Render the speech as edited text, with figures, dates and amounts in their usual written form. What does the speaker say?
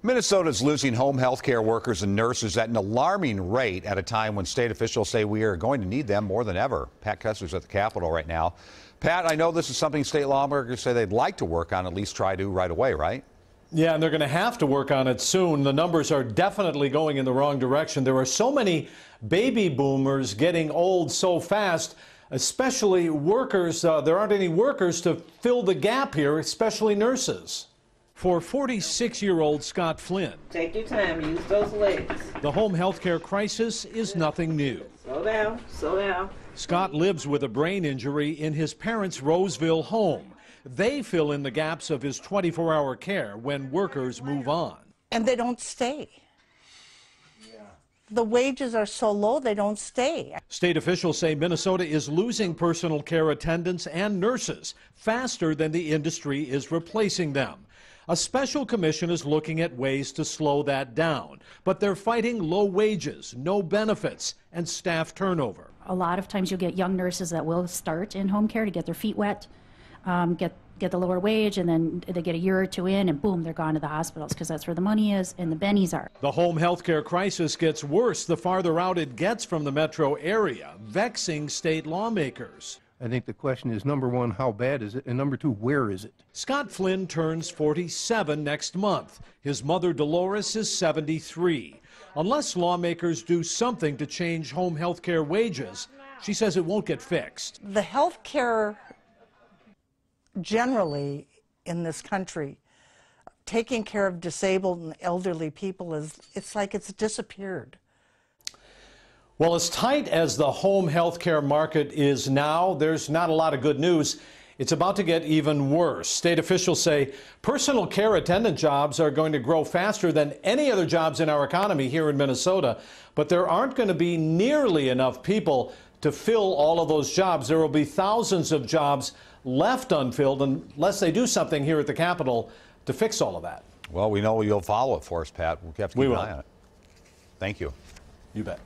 Minnesota's losing home health care workers and nurses at an alarming rate at a time when state officials say we are going to need them more than ever. Pat Kessler's at the Capitol right now. Pat, I know this is something state lawmakers say they'd like to work on, at least try to right away, right? Yeah, and they're going to have to work on it soon. The numbers are definitely going in the wrong direction. There are so many baby boomers getting old so fast, especially workers. There aren't any workers to fill the gap here, especially nurses. For 46-year-old Scott Flynn, take your time, use those legs. The home health care crisis is nothing new. Slow down, slow down. Scott lives with a brain injury in his parents' Roseville home. They fill in the gaps of his 24-hour care when workers move on. And they don't stay. The wages are so low, they don't stay. State officials say Minnesota is losing personal care attendants and nurses faster than the industry is replacing them. A special commission is looking at ways to slow that down, but they're fighting low wages, no benefits, and staff turnover. A lot of times you'll get young nurses that will start in home care to get their feet wet, get the lower wage, and then they get a year or two in, and boom, they're gone to the hospitals because that's where the money is and the bennies are. The home health care crisis gets worse the farther out it gets from the metro area, vexing state lawmakers. I think the question is, number one, how bad is it? And number two, where is it? Scott Flynn turns 47 next month. His mother, Dolores, is 73. Unless lawmakers do something to change home health care wages, she says it won't get fixed. The health care generally in this country, taking care of disabled and elderly people, it's like it's disappeared. Well, as tight as the home health care market is now, there's not a lot of good news. It's about to get even worse. State officials say personal care attendant jobs are going to grow faster than any other jobs in our economy here in Minnesota, but there aren't going to be nearly enough people to fill all of those jobs. There will be thousands of jobs left unfilled unless they do something here at the Capitol to fix all of that. Well, we know you'll follow it for us, Pat. We'll have to keep an eye on it. Thank you. You bet.